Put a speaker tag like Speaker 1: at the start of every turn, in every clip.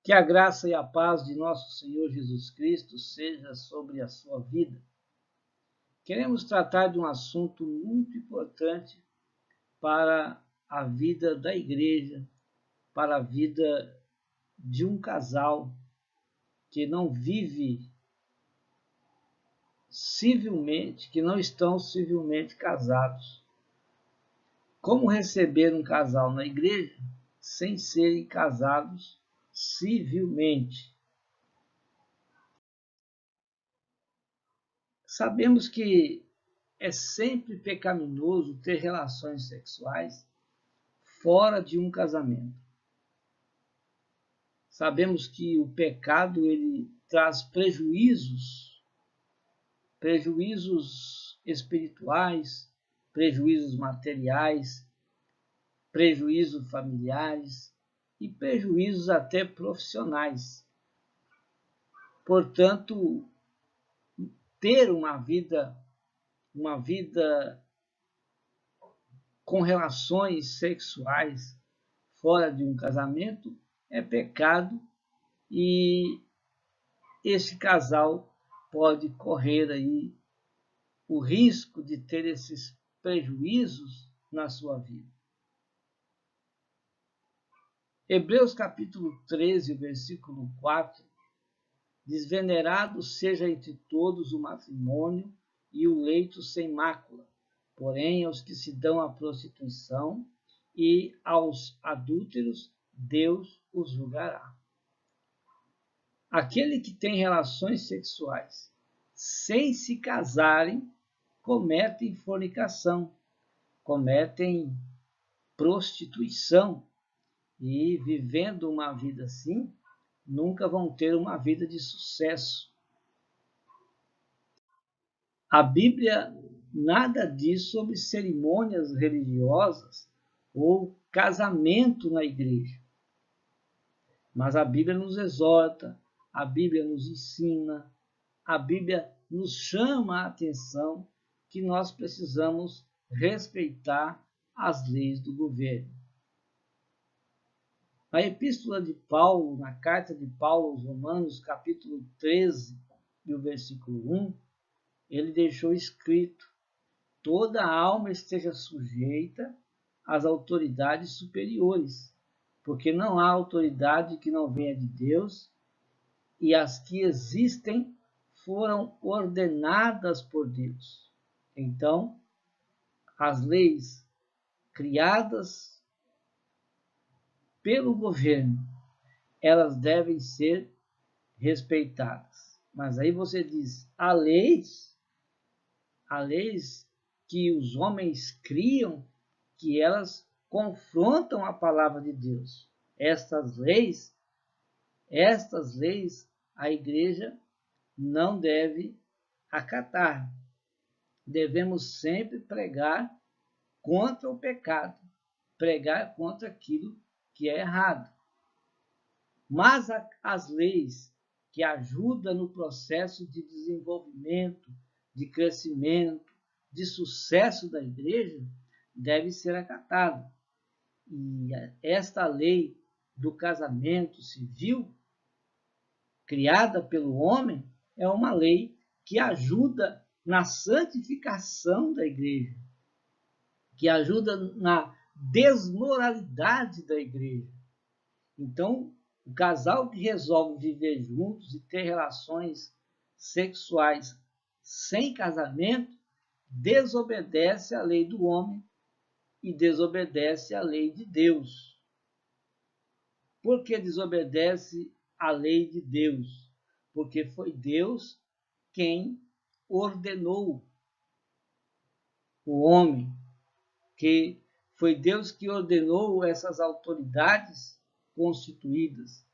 Speaker 1: Que a graça e a paz de nosso Senhor Jesus Cristo seja sobre a sua vida. Queremos tratar de um assunto muito importante para a vida da igreja, para a vida de um casal que não vive civilmente, que não estão civilmente casados. Como receber um casal na igreja sem serem casados civilmente? Sabemos que é sempre pecaminoso ter relações sexuais fora de um casamento. Sabemos que o pecado ele traz prejuízos espirituais, prejuízos materiais, prejuízos familiares e prejuízos até profissionais. Portanto, ter uma vida com relações sexuais fora de um casamento é pecado e esse casal pode correr aí o risco de ter esses prejuízos na sua vida. Hebreus capítulo 13, versículo 4, diz: venerado seja entre todos o matrimônio e o leito sem mácula, porém aos que se dão à prostituição e aos adúlteros Deus os julgará. Aquele que tem relações sexuais sem se casarem cometem fornicação, cometem prostituição e, vivendo uma vida assim, nunca vão ter uma vida de sucesso. A Bíblia nada diz sobre cerimônias religiosas ou casamento na igreja. Mas a Bíblia nos exorta, a Bíblia nos ensina, a Bíblia nos chama a atenção que nós precisamos respeitar as leis do governo. Na epístola de Paulo, na carta de Paulo aos Romanos, capítulo 13, e o versículo 1, ele deixou escrito: toda alma esteja sujeita às autoridades superiores, porque não há autoridade que não venha de Deus, e as que existem foram ordenadas por Deus. Então, as leis criadas pelo governo, elas devem ser respeitadas. Mas aí você diz, há leis que os homens criam, que elas confrontam a palavra de Deus. Estas leis, a igreja não deve acatar. Devemos sempre pregar contra o pecado, pregar contra aquilo que é errado. Mas as leis que ajudam no processo de desenvolvimento, de crescimento, de sucesso da igreja, devem ser acatadas. E esta lei do casamento civil, criada pelo homem, é uma lei que ajuda na santificação da igreja, que ajuda na desmoralidade da igreja. Então, o casal que resolve viver juntos e ter relações sexuais sem casamento desobedece à lei do homem e desobedece à lei de Deus. Por que desobedece à lei de Deus? Porque foi Deus quem ordenou o homem, que foi Deus que ordenou essas autoridades constituídas.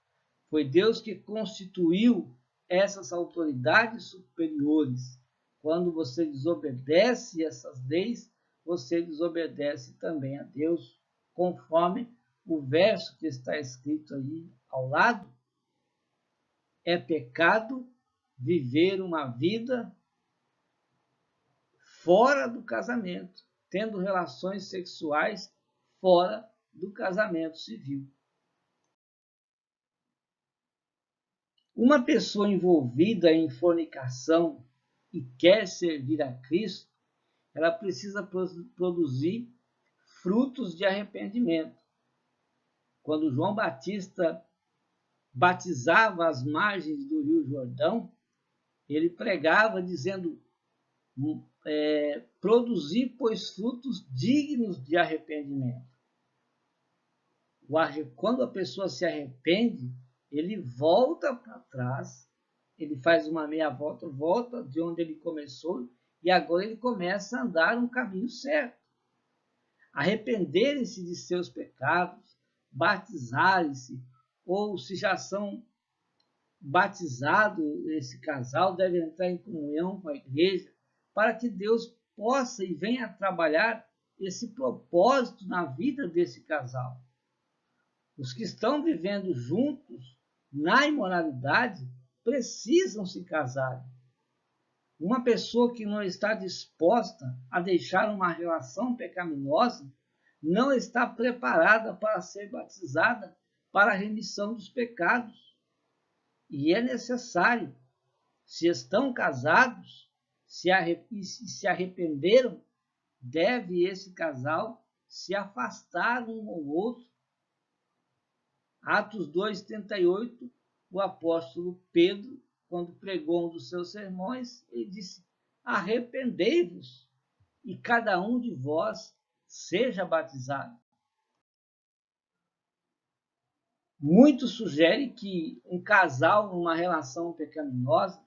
Speaker 1: Foi Deus que constituiu essas autoridades superiores. Quando você desobedece essas leis, você desobedece também a Deus, conforme o verso que está escrito aí ao lado. É pecado viver uma vida fora do casamento, tendo relações sexuais fora do casamento civil. Uma pessoa envolvida em fornicação e quer servir a Cristo, ela precisa produzir frutos de arrependimento. Quando João Batista batizava às margens do Rio Jordão, ele pregava dizendo: produzir, pois, frutos dignos de arrependimento. Quando a pessoa se arrepende, ele volta para trás, ele faz uma meia volta, volta de onde ele começou, e agora ele começa a andar no caminho certo. Arrependerem-se de seus pecados, batizarem-se, ou se já são batizados, esse casal deve entrar em comunhão com a igreja, para que Deus possa e venha trabalhar esse propósito na vida desse casal. Os que estão vivendo juntos na imoralidade precisam se casar. Uma pessoa que não está disposta a deixar uma relação pecaminosa não está preparada para ser batizada para a remissão dos pecados. E é necessário, se estão casados, se arrependeram, deve esse casal se afastar um ao outro. Atos 2,38, o apóstolo Pedro, quando pregou um dos seus sermões, ele disse: arrependei-vos e cada um de vós seja batizado. Muitos sugerem que um casal numa relação pecaminosa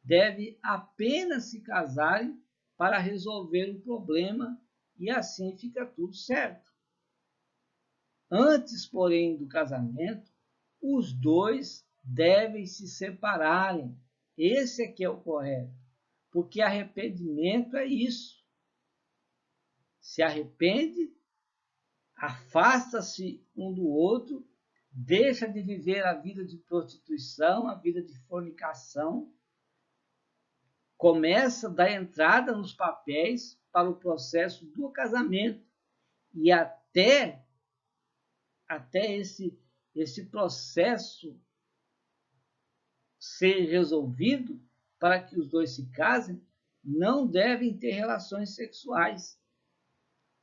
Speaker 1: deve apenas se casarem para resolver o problema e assim fica tudo certo. Antes, porém, do casamento, os dois devem se separarem. Esse é que é o correto, porque arrependimento é isso. Se arrepende, afasta-se um do outro, deixa de viver a vida de prostituição, a vida de fornicação, começa a dar entrada nos papéis para o processo do casamento e até esse processo ser resolvido para que os dois se casem, não devem ter relações sexuais,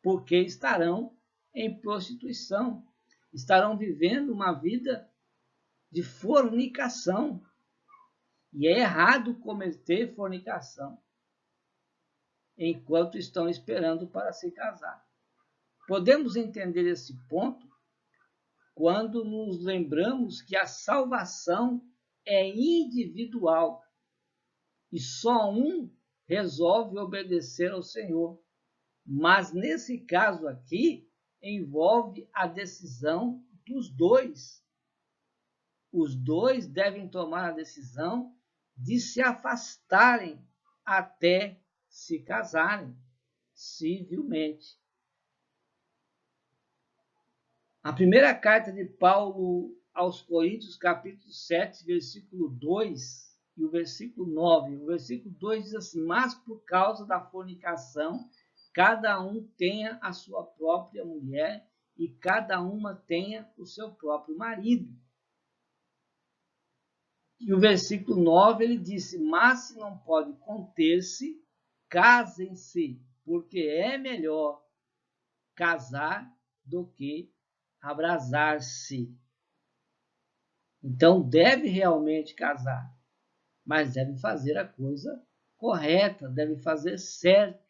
Speaker 1: porque estarão em prostituição, estarão vivendo uma vida de fornicação. E é errado cometer fornicação enquanto estão esperando para se casar. Podemos entender esse ponto quando nos lembramos que a salvação é individual e só um resolve obedecer ao Senhor. Mas nesse caso aqui, envolve a decisão dos dois. Os dois devem tomar a decisão de se afastarem até se casarem civilmente. A primeira carta de Paulo aos Coríntios, capítulo 7, versículo 2 e o versículo 9. O versículo 2 diz assim: mas por causa da fornicação, cada um tenha a sua própria mulher e cada uma tenha o seu próprio marido. E o versículo 9, ele disse: mas se não pode conter-se, casem-se, porque é melhor casar do que abrasar-se. Então, deve realmente casar, mas deve fazer a coisa correta, deve fazer certo,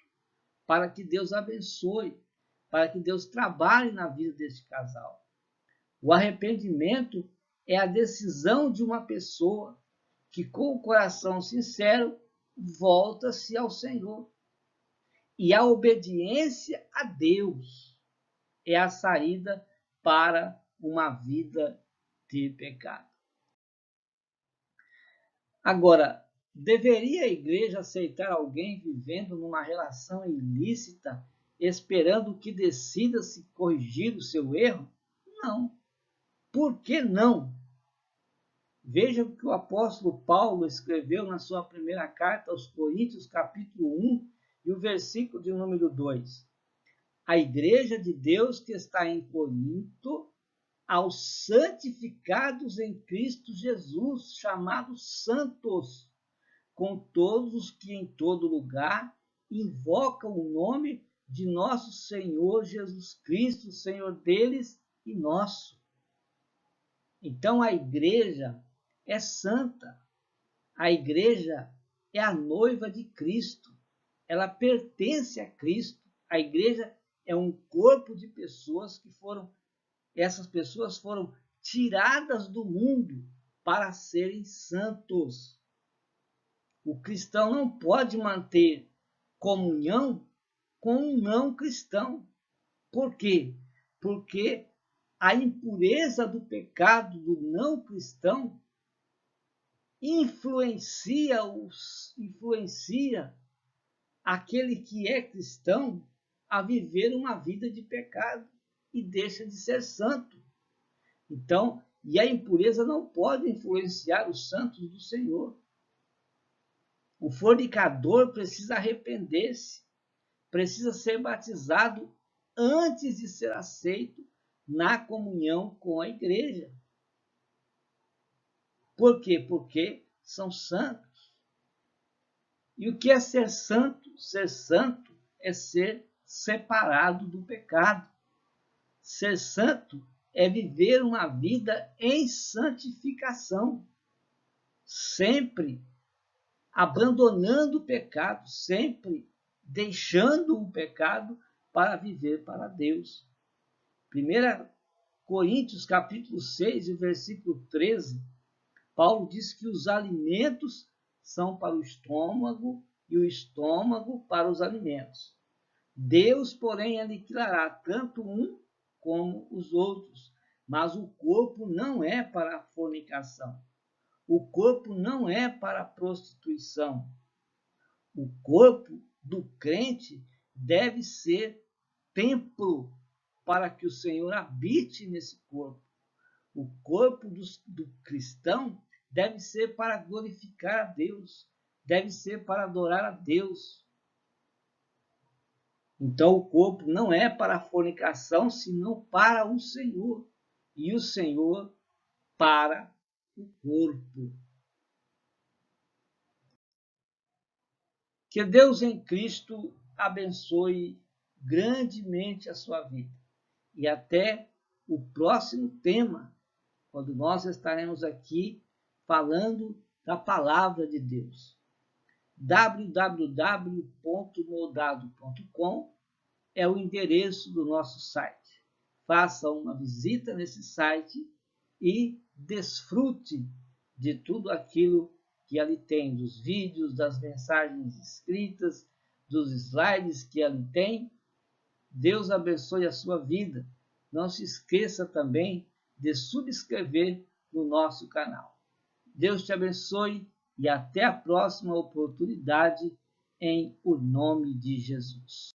Speaker 1: para que Deus abençoe, para que Deus trabalhe na vida desse casal. O arrependimento é a decisão de uma pessoa que, com o coração sincero, volta-se ao Senhor. E a obediência a Deus é a saída para uma vida de pecado. Agora, deveria a igreja aceitar alguém vivendo numa relação ilícita, esperando que decida se corrigir o seu erro? Não. Por que não? Veja o que o apóstolo Paulo escreveu na sua primeira carta aos Coríntios, capítulo 1, e o versículo de número 2. A igreja de Deus que está em Corinto aos santificados em Cristo Jesus, chamados santos, com todos os que em todo lugar invocam o nome de nosso Senhor Jesus Cristo, Senhor deles e nosso. Então a igreja é santa, a igreja é a noiva de Cristo, ela pertence a Cristo, a igreja é um corpo de pessoas que essas pessoas foram tiradas do mundo para serem santos. O cristão não pode manter comunhão com um não cristão. Por quê? Porque a impureza do pecado do não cristão influencia aquele que é cristão a viver uma vida de pecado e deixa de ser santo. Então, e a impureza não pode influenciar os santos do Senhor. O fornicador precisa arrepender-se, precisa ser batizado antes de ser aceito na comunhão com a igreja. Por quê? Porque são santos. E o que é ser santo? Ser santo é ser separado do pecado. Ser santo é viver uma vida em santificação, sempre abandonando o pecado, sempre deixando o pecado para viver para Deus. 1 Coríntios capítulo 6, versículo 13, Paulo diz que os alimentos são para o estômago e o estômago para os alimentos. Deus, porém, aniquilará tanto um como os outros, mas o corpo não é para a fornicação. O corpo não é para a prostituição. O corpo do crente deve ser templo para que o Senhor habite nesse corpo. O corpo do cristão deve ser para glorificar a Deus, deve ser para adorar a Deus. Então o corpo não é para a fornicação, senão para o Senhor, e o Senhor para o corpo. Que Deus em Cristo abençoe grandemente a sua vida. E até o próximo tema, quando nós estaremos aqui falando da palavra de Deus. www.moldado.com é o endereço do nosso site. Faça uma visita nesse site e desfrute de tudo aquilo que ali tem, dos vídeos, das mensagens escritas, dos slides que ali tem. Deus abençoe a sua vida. Não se esqueça também de subscrever no nosso canal. Deus te abençoe e até a próxima oportunidade, em o nome de Jesus.